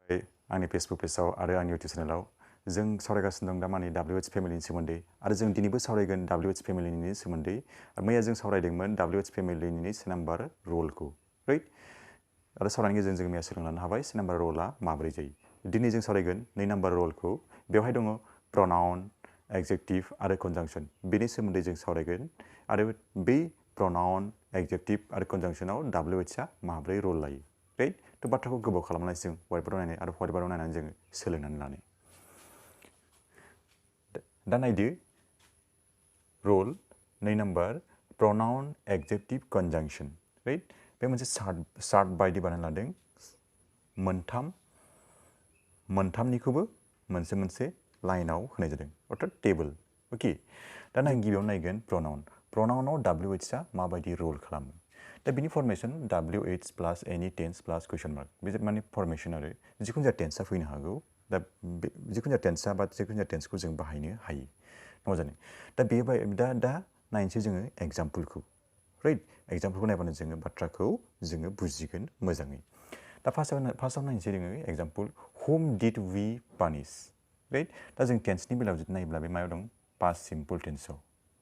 आंनि फेसबुक पेजाव आरो आंनि इउटिउब चेनेलाव जों सावरायगासिनो दं दा माने WH फेमिलिनि सोमोन्दै आरो जों दिनैबो सावरायगोन WH फेमिलिनि सोमोन्दै मैया जों सावरायदोंमोन WH फेमिलिनि से नाम्बार रलखौ राइट आरो सावरायनायनि गेजेरजों जों मैया सोलोंनो हाबाय से नाम्बार रला माबोरै जायो दिनै जों सावरायगोन 2 नाम्बार रलखौ बेवहाय दङ pronoun adjective आरो conjunction बेनि सोमोन्दै जों सावरायगोन आरो बे pronoun adjective आरो conjunctionआव WH आ माबोरै रल लायो राइट थ' बाथ्राखौ गोबाव खालामनानै जों व्हाइटबोर्डआव नायनाय आरो व्हाइटबोर्डआव नायनानै जों सोलोंनानै लानाय दा नायदो रल 2 number pronoun adjective conjunction right बे मोनसे चार्ट बायदि बानायना लादों मोनथामनिखौबो मोनसे लाइनाव होनाय जादों अर्थात टेबल ओके दा जों गिबियाव नायगोन pronounआव WH आ माबायदि रल खालामो दा बिनि formation WH plus any tens plus question mark बे माने फर्मेशन आरो जिखुनु जाया टेंसआ फैनो हागौ दा जिखुनु जाया टेंसआ बा जिखुनु जाया टेंसखौ जों बाहायनो हायो नङा जानो दा बे दा नायनोसै जोङो एग्जाम्पलखौ राइट एग्जाम्पलखौ नायबानो जोङो बाथ्राखौ जोङो बुजिगोन मोजाङै दा फार्स्टआव नायनोसै जोङो example whom did we punish right दा जों टेंसनि बेलायाव जुदि नायोब्ला बे मायाव दं पास्ट सिम्पल टेंसआव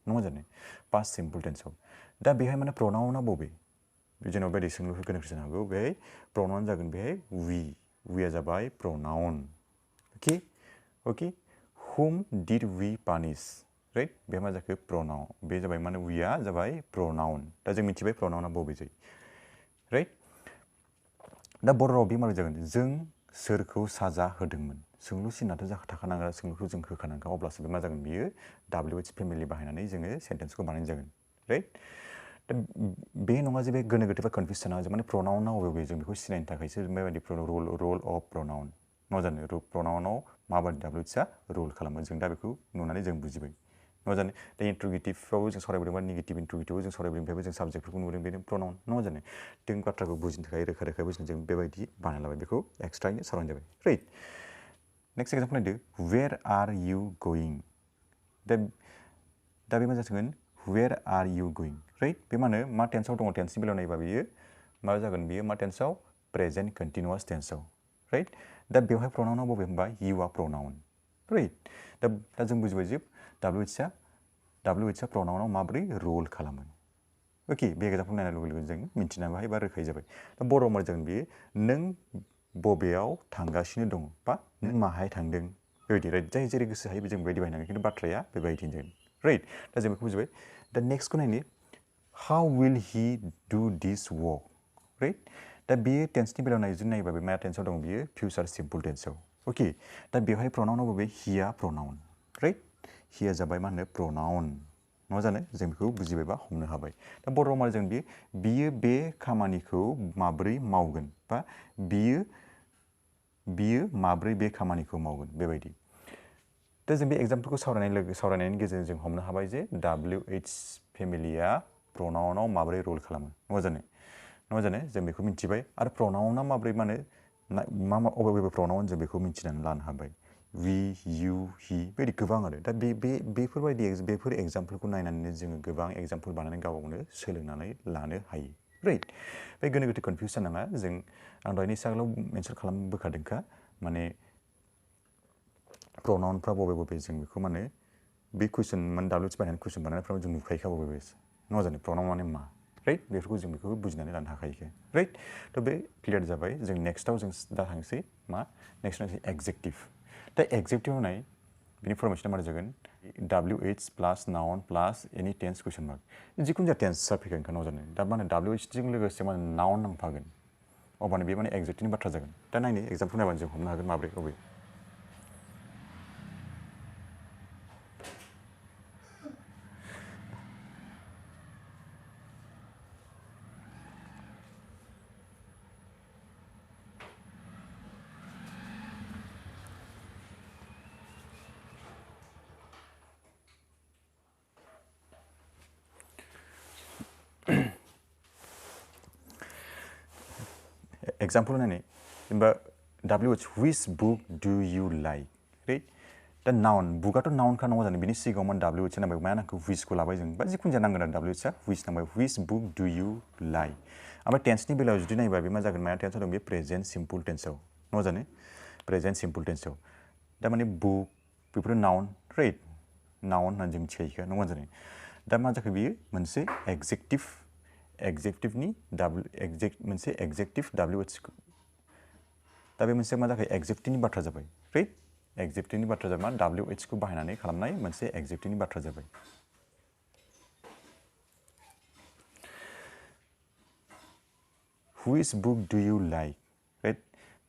नङा जानो पास्ट सिम्पल टेंसआव दा बेहाय माने प्रनाउना बबे जेनेबा बायदि सोंलुफोर गोनांथि जानो हागौ बेहाय प्रनाउन जागोन बेहाय वीआ जाबाय pronoun okay whom did we punish right बे मा जाखो प्रनाउन बे जाबाय माने वीआ जाबाय प्रनाउन दा जों मिथिबाय प्रनाउना बबे जायो राइट दा बर' राव बे माबोरै जागोन जों सोरखौ साजा होदोंमोन सोंलु सिनाथ' थाखानांगोन सोंलुखौ जों होखानांगोन अब्लासो बे मा जागोन बियो WH फेमिलि बाहायनानै जोङो सेन्टेन्सखौ बानायनाय जागोन राइट दा बे नङा जे बे गोनो गोथो बा कनफिउस जानो माने प्रनाउना बबे जों बेखौ सिनायनो थाखायसो बेबायदि रल अफ प्रनाउन नङा जानो प्रनाउनाव माबायदि WH आ रल खालामो जों दा बेखौ नुनानै जों बुजिबाय नङा जानो दा इन्ट्रोगेटिभआव जों सावरायबोदोंबा नेगेटिभ इन्ट्रोगेटिभआव जों सावरायबोदों जों साबजेक्टफोरखौ नुदों बेनो प्रनाउन नङा जानो जों बाथ्राखौ बुजिनो थाखाय रोखा बुजिनो जों बेबायदि बानायना लाबाय बेखौ एक्सट्रायै सावरायनाय जाबाय राइट नेक्स्ट एग्जाम्पल नायदो वेर आर इउ गोइं दा बे मा जागोन वेर आर इउ गोइं राइट बे मा टेन्सआव दङ टेन्सनि बेलायाव नायोबा बियो मा जागोन बियो मा टेन्सआव प्रेजेन्ट कन्टिनिउआस टेन्सआव राइट दा बेवहाय प्रनाउना बबे होनबा इउआ प्रनाउन राइट दा जों बुजिबाय जे WH आ प्रनाउनाव माबोरै रल खालामो ओके बे एग्जाम्पल नायनाय लोगो लोगो जों मिन्थिनो हाबाय बा रोखायै जाबाय दा बर'आव मा जागोन बियो नों बबेयाव थांगासिनो दं बा नों माहाय थांदों बेबायदि राइट जाय जेरै गोसो हायो जों बेबायदि बाहायनांगोन खिन्थु बाथ्राया बेबायदिनो जागोन राइट दा जों बेखौ बुजिबाय दा नेक्स्टखौ नायनि हाउ विल हि डु दिस वर्क राइट दा बेयो टेन्सनि बेलायाव नायोबा बे मा टेन्सआव दं बियो फिउचार सिम्पल टेन्सआव ओके दा बेवहाय प्रनाउनाव बबे हिया प्रनाउन राइट हिया जाबाय मा होनो प्रनाउन नङा जानो जों बेखौ बुजिबाय बा हमनो हाबाय दा बर'आव मा जों बियो बे खामानिखौ माबोरै मावगोन बा बियो माबोरै बे खामानिखौ मावगोन बेबायदि दा जों बे एग्जाम्पलखौ सावरायनायनि गेजेरजों जों हमनो हाबाय जे WH फेमिलिया प्रनाउनाव माबोरै रल खालामो नङा जानो जों बेखौ मिथिबाय आरो प्रनाउना माबोरै मा अबे प्रनाउन जों बेखौ मिथिनानै लानो हाबाय वी यू हि बेबायदि गोबां आरो दा बेफोर एग्जाम्पलखौ नायनानैनो जोङो गोबां एग्जाम्पल बानायनानै गावनो सोलोंनानै लानो हायो राइट बे गोनो गोथो कनफिउस जानाङा जों आं दहायनि आगोलाव मेनसन खालामबोखादोंखा माने प्रनाउनफ्रा बबे जों बेखौ माने बे कुइसन माने WH बानायनानै कुइसन बानायनायफ्राव जों नुखायोखा बबे नङा जानो प्रनाउन माने मा राइट बेफोरखौ जों बेखौ बुजिनानै लानो हाखायो राइट थ' बे क्लियार जाबाय जों नेक्स्टआव जों दा थांसै मा नेक्स्ट नायसै एग्जेक्टिभ दा एग्जेक्टिभ होनाय बिनि फर्मेशना मारै जागोन WH plus noun plus any tense question mark जिखुनु जाया टेन्सआ फैगोन नङा जानो दा मा होनो WHजों लोगोसे मा नाउन नांफागोन अब्लानो बे माने एग्जेक्टिभनि बाथ्रा जागोन दा नायनो एग्जाम्पल नायबानो जों हमनो हागोन माब्रै बबे एग्जाम्पल नायनाय जेनेबा WH which book do you like right दा नाउन बुकआथ' नाउनखा नङा जानो बिनि सिगाङाव मा WH नांबाय मा नांगौ whichखौ लाबाय जों बा जिखुनु जाया नांगोन आरो WH आ which नांबाय which book do you like ओमफ्राय टेन्सनि बेलायाव जुदि नायोबा बे मा जागोन माया टेन्सआव दं बे प्रेजेन्ट सिम्पल टेन्सआव नङा जानो प्रेजेन्ट सिम्पल टेन्सआव दा माने बुक बेफोरो नाउन राइट नाउन होननानै जों मिथिखायो नङा जानो दा मा जाखो बियो मोनसे एग्जेक्टिभनि मोनसे एग्जेक्टिभ WH दा बे मोनसे मा जाखो एग्जेक्टिभनि बाथ्रा जाबाय राइट एग्जेक्टिभनि बाथ्रा जाबाय मा WH खौ बाहायनानै खालामनाय मोनसे एग्जेक्टिभनि बाथ्रा जाबाय Which book do you like? Right?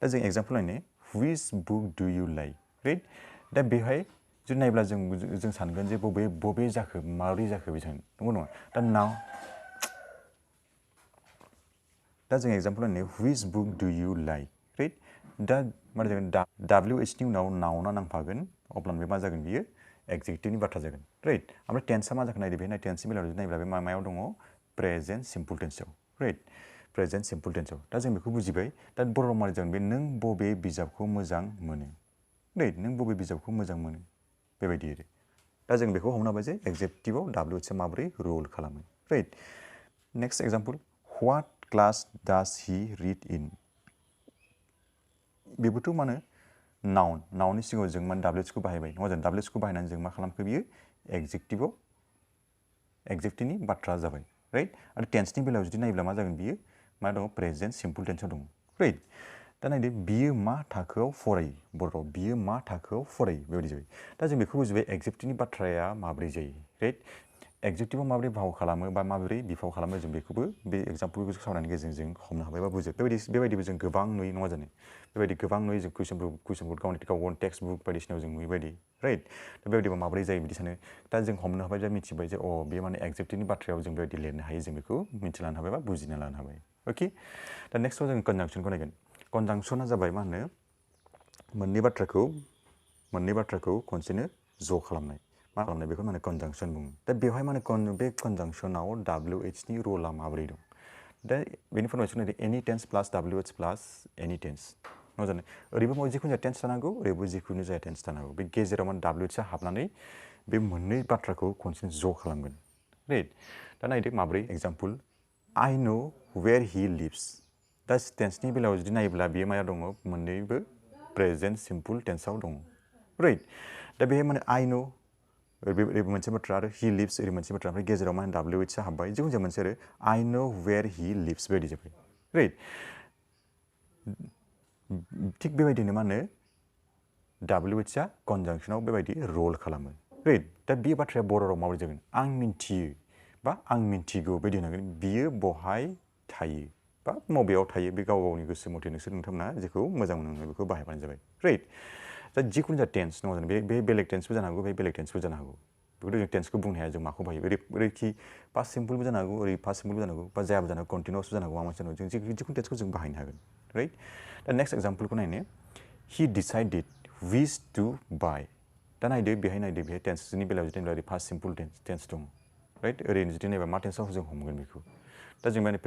दा जों एग्जाम्पल नायनो Which book do you like? Right? दा बेवहाय जुदि नायब्ला जों सानगोन जे बबे जाखो माबोरै जाखो बिथां नंगौ नङा दा दा जों एग्जाम्पल नायनो Which book do you like? Right? दा मा जागोन WH नि उनाव नाउना नांफागोन अब्ला बे मा जागोन बियो एग्जेक्टिभनि बाथ्रा जागोन राइट ओमफ्राय टेन्सआ मा जाखो नायदो बे टेन्सनि बेलायाव जुदि नायब्ला बे मायाव दङ प्रेजेन्ट सिम्पल टेन्सआव राइट प्रेजेन्ट सिम्पल टेन्सआव दा जों बेखौ बुजिबाय दा बर' राव मारै जागोन बे नों बबे बिजाबखौ मोजां मोनो राइट नों बबे बिजाबखौ मोजां मोनो बेबायदि आरो दा जों बेखौ हमनो हाबाय जे एग्जेक्टिभआव WH आ माबोरै रल खालामो right next example What class does he read in? बेबोथ' मा होनो नाउननि सिगाङाव जों माने WH खौ बाहायबाय नङा जों WH खौ बाहायनानै जों मा खालामखो बियो एग्जेक्टिभनि बाथ्रा जाबाय राइट आरो टेन्सनि बेलायाव जुदि नायोब्ला मा जागोन बियो मा दङ प्रेजेन्ट सिम्पल टेन्सआव दङ राइट दा नायदो बियो मा थाखोआव फरायो बर'आव बियो मा थाखोआव फरायो बेबायदि जाबाय दा जों बेखौ बुजिबाय एग्जेक्टिभनि बाथ्राया माबोरै जायो राइट एग्जेक्टिभआव माबोरै भाव खालामो बा माबोरै बिफाव खालामो जों बेखौबो बे एग्जाम्पलखौ सावरायनायनि गेजेरजों हमनो हाबाय बा बुजियो बेबायदिबो जों गोबां नुयो नङा जानो बेबायदि गोबां नुयो जों कुइसनफोर गावनि टेक्स्ट बुक बायदिसिनायाव जों नुयो बायदि राइट दा बेबायदिबा माबोरै जायो बिदि सानो दा जों हमनो हाबाय मिथिबाय जे बे माने एग्जेक्टिभनि बाथ्रायाव जों बेबायदि लिरनो हायो जों बेखौ मिथिना लानो हाबाय बा बुजिना लानो हाबाय अके दा नेक्स्टआव जों कनजांसनखौ नायगोन कनजांसना जाबाय मा होनो मोननै बाथ्राखौ खनसेनो ज' खालामनाय मा खालामनाय बेखौ माने कनजांसन बुङो दा बेवहाय माने बे कनजांसनाव WH नि रला माबोरै दं दा बेनि फरमेसन नायदो एनि टेन्स प्लास WH प्लास एनि टेन्स नङा जानो ओरैबो जिखुनु जाया टेन्स थानांगौ ओरैबो जिखुनु जाया टेन्स थानांगौ बे गेजेराव माने WH आ हाबनानै बे मोननै बाथ्राखौ खनसेनो ज' खालामगोन राइट दा नायदो माबोरै example I know where he lives दा टेन्सनि बेलायाव जुदि नायोब्ला बेयो माया दङ मोननैबो प्रेजेन्ट सिम्पल टेन्सआव दङ राइट दा बेहाय माने I know ओरैबो मोनसे बाथ्रा आरो he lives ओरै मोनसे बाथ्रा ओमफ्राय गेजेराव मा WH आ हाबबाय जिखुनु जाया मोनसे आरो I know where he lives बेबायदि जाबाय राइट थिग बेबायदिनो मा होनो WH आ कनजांसनाव बेबायदि रल खालामो राइट दा बे बाथ्राया बर' राव माबोरै जागोन आं मिन्थियो बा आं मिन्थिगौ बायदि होनांगोन बियो बहाय थायो बा मबेयाव थायो बे गावनि गोसो मथे नोंथांमोना जेखौ मोजां मोनो बेखौ बाहायबानो जाबाय राइट दा जिखुनु जाया टेन्स नङा जानो बे बेलेग टेन्सबो जानो हागौ बे बेलेग टेन्सबो जानो हागौ बेखौथ' जों टेन्सखौ बुंनो हाया जों माखौ बाहायो ओरैखि पास्ट सिम्पलबो जानो हागौ ओरै पास्ट सिम्पलबो जानो हागौ बा जायाबो जानो हागौ कन्टिनिउसबो जानो हागौ माबा मोनसे जानो हागौ जों जिखुनु टेन्सखौ जों बाहायनो हागोन राइट दा नेक्स्ट एग्जाम्पलखौ नायनो he decided which to buy दा नायदो बेहाय टेन्सनि बेलायाव जुदि नायोब्ला पास्ट सिम्पल टेन्स दं राइट ओरैनो जुदि नायोबा मा टेन्सआव जों हमगोन बेखौ दा जों माने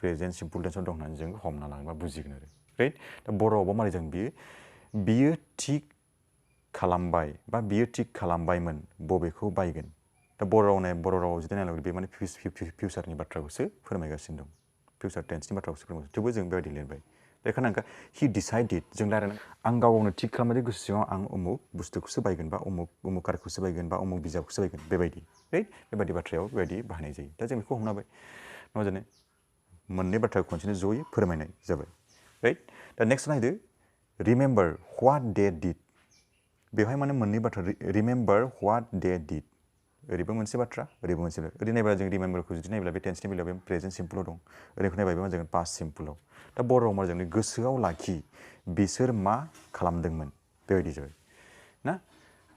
प्रेजेन्ट सिम्पल टेन्सआव दं होननानै जों हमना लागोन बा बुजिगोन आरो राइट दा बर'आवबा मारै जागोन बियो थिग खालामबाय बा बियो थिग खालामबायमोन बबेखौ बायगोन दा बर' रावाव जुदि नायब्ला बे माने फिउचारनि बाथ्राखौसो फोरमायगासिनो दं फिउचार टेन्सनि बाथ्राखौसो फोरमायगासिनो थेवबो जों बेबायदि लिरबाय बेखायनो he decided जों रायज्लायनो आं गावनो थिग खालामनाय गोसो सिङाव आं उमुक बुस्थुखौसो बायगोन बा उमुक कारखौसो बायगोन बा उमुक बिजाबखौसो बायगोन बेबायदि राइट बेबायदि बाथ्रायाव बेबायदि बाहायनाय जायो दा जों बेखौ हमनो हाबाय नङा जानो मोननै बाथ्राखौ खनसेनो जयै फोरमायनाय जाबाय राइट दा नेक्स्ट नायदो रिमेम्बार what they did बेवहाय माने मोननै बाथ्रा रिमेम्बार what they did ओरैबो मोनसे बाथ्रा ओरैबो मोनसे ओरै नायब्ला जों रिमेम्बारखौ जुदि नायब्ला बे टेन्सनि बेलायाव बे प्रेजेन्ट सिम्पलाव दं ओरैखौ नायब्ला बे मा जागोन पास्ट सिम्पलाव दा बर' राव मा जागोन गोसोआव लाखि बिसोर मा खालामदोंमोन बेबायदि जाबाय ना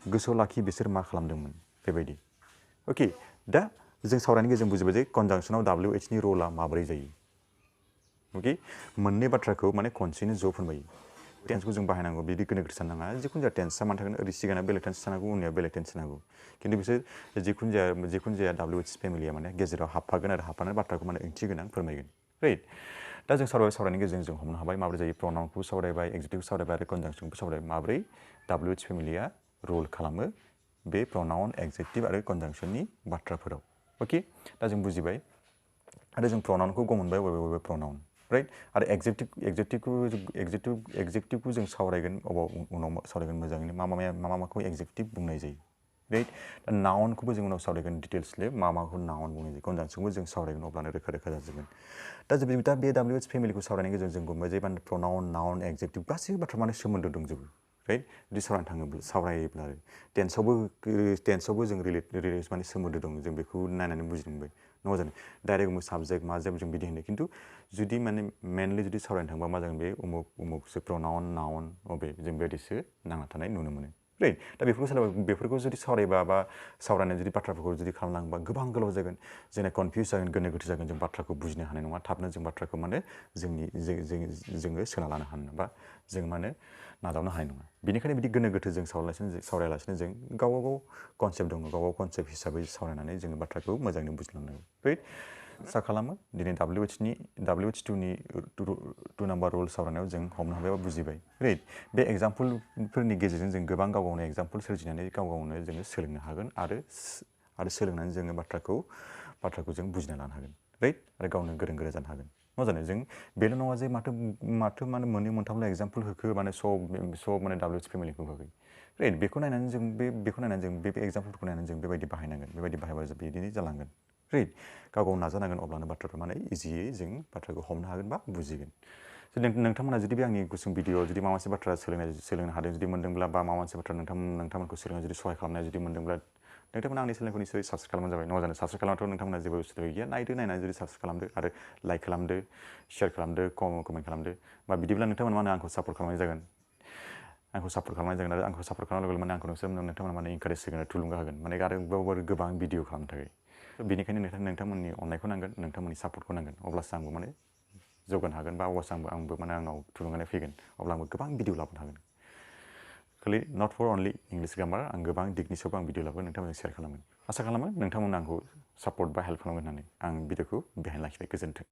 गोसोआव लाखि बिसोर मा खालामदोंमोन बेबायदि अके दा जों सावरायनायनि गेजेरजों बुजिबाय जे कनजांसनाव WH नि रला माबोरै जायो अके मोननै बाथ्राखौ माने खनसेनो ज' फोरमायो टेन्सखौ जों बाहायनांगौ बिदि गोनो गोथो साननाङा जिखुनु जाया टेन्सआ मानो थागोन ओरै सिगाङा बेलेग टेन्स थानांगौ उननिया बेलेग टेन्स थानांगौ खिन्थु बिसोर जिखुनु जाया WH फेमिलिया माने गेजेराव हाबफागोन आरो हाबफानाय बाथ्राखौ माने ओंथि गोनां फोरमायगोन राइट दा जों सावरायनायनि गेजेरजों जों हमनो हाबाय माबोरै जायो प्रनाउनखौ सावरायबाय एग्जेक्टिभखौ सावरायबाय आरो कनजांसनखौ सावरायबाय माबोरै WH फेमिलिया रल खालामो बे प्रनाउन एग्जेक्टिभ आरो कनजांसननि बाथ्राफोराव अके दा जों बुजिबाय आरो जों प्रनाउनखौ गम मोनबाय बबे प्रनाउन राइट आरो एग्जेक्टिभखौ जों सावरायगोन उनाव सावरायगोन मोजाङैनो माखौ एग्जेक्टिभ बुंनाय जायो राइट दा नाउनखौबो जों उनाव सावरायगोन डिटेल्सलि माखौ नाउन बुंनाय जायो कनजांसनखौबो जों सावरायगोन अब्लानो रोखा रोखा जाजोबगोन दा बे WH फेमिलिखौ सावरायनायनि गेजेरजों जों बुंबाय जे माने प्रनाउन नाउन एग्जेक्टिभ गासैबो बाथ्रा माने सोमोन्दो दंजोबो राइट जुदि सावरायोब्ला आरो टेन्सआवबो जों रिलेट माने सोमोन्दो दं जों बेखौ नायनानै बुजिनो मोनबाय नङा जानो डाइरेक्ट साबजेक्ट मा जों बिदि होनो खिन्थु जुदि माने मेनलि जुदि सावरायनो थांबा मा जागोन बे उमुकसो प्रनाउन नाउन अबे जों बेबायदिसो नांना थानाय नुनो मोनो राइट दा बेफोरखौ जुदि सावरायबा बा सावरायनाय जुदि बाथ्राफोरखौ जुदि खालामलांबा गोबां गोलाव जागोन जोंना कनफिउस जागोन गोनो गोथो जागोन जों बाथ्राखौ बुजिनो हानाय नङा थाबनो जों बाथ्राखौ माने जोङो सोना लानो हानाय नङा बा जों माने नाजावनो हानाय नङा बेनिखायनो बिदि गोनो गोथो जों सावरायालासिनो जों गावबा गाव कनसेप्ट दङ गावबा गाव कनसेप्ट हिसाबै सावरायनानै जोङो बाथ्राखौ मोजाङैनो बुजिलांनांगौ राइट आसा खालामो दिनै WH2नि 2 नाम्बार रुल सावरायनायाव जों हमनो हाबाय बा बुजिबाय राइट बे एग्जाम्पलफोरनि गेजेरजों जों गोबां गाव गावनो एग्जाम्पल सोरजिनानै गाव गावनो जोङो सोलोंनो हागोन आरो सोलोंनानै जोङो बाथ्राखौ जों बुजिना लानो हागोन राइट आरो गावनो गोरों गोरा जानो हागोन मा जानो जों बेल' नङा जे माथो माने मोननै मोनथामल' एग्जाम्पल होखो माने सब माने WH फेमिलिखौ होखै राइट बेखौ नायनानै जों बे एग्जाम्पलफोरखौ नायनानै जों बेबायदि बाहायनांगोन बेबायदि बाहायबा बिदिनो जालांगोन राइट गाव गाव नाजानांगोन अब्लानो बाथ्राफोरा माने इजियै जों बाथ्राखौ हमनो हागोन बा बुजिगोन नोंथांमोना जुदि बे आंनि गुसुं भिडिअ जुदि माबा मोनसे बाथ्रा सोलोंनो हादों जुदि मोनदोंब्ला बा माबा मोनसे बाथ्रा नोंथांमोनखौ सोलोंनाय जुदि सहाय खालामनाय जुदि मोनदोंब्ला नोंथांमोना आंनि चेनेलखौ निसय साबस्क्राइब खालामबानो जाबाय नङा जानो साबस्क्राइब खालामनायाथ' नोंथांमोना जेबो उसुबिदा गैया नायनानै जुदि साबस्क्राइब खालामदो आरो लाइक खालामदो शेयार खालामदो कमेन्ट खालामदो बा बिदिब्ला नोंथांमोना माने आंखौ सापर्ट खालामनाय जागोन आरो आंखौ सापर्ट खालामनाय लोगो माने आंखौ नोंथांमोना माने इनकारेज होगोन आरो थुलुंगा होगोन माने आरो गोबां भिडिअ खालामनो थाखाय बेनिखायनो नोंथांमोननि अननायखौ नांगोन नोंथांमोननि सापर्टखौ नांगोन अब्लासो आंबो माने जौगानो हागोन बा अब्लासो आंबो माने आंनाव थुलुंगानाय फैगोन अब्ला आंबो गोबां भिडिअ लाबोनो हागोन नट फर अनलि इंलिश ग्रामार आं गोबां दिगनि सायावबो आं भिडिअ लाबोगोन नोंथांमोनजों शेयार खालामगोन आसा खालामो नोंथांमोना आंखौ सापर्ट बा हेल्प खालामगोन होननानै आं भिडिअखौ बेहायनो लाखिबाय गोजोन्थों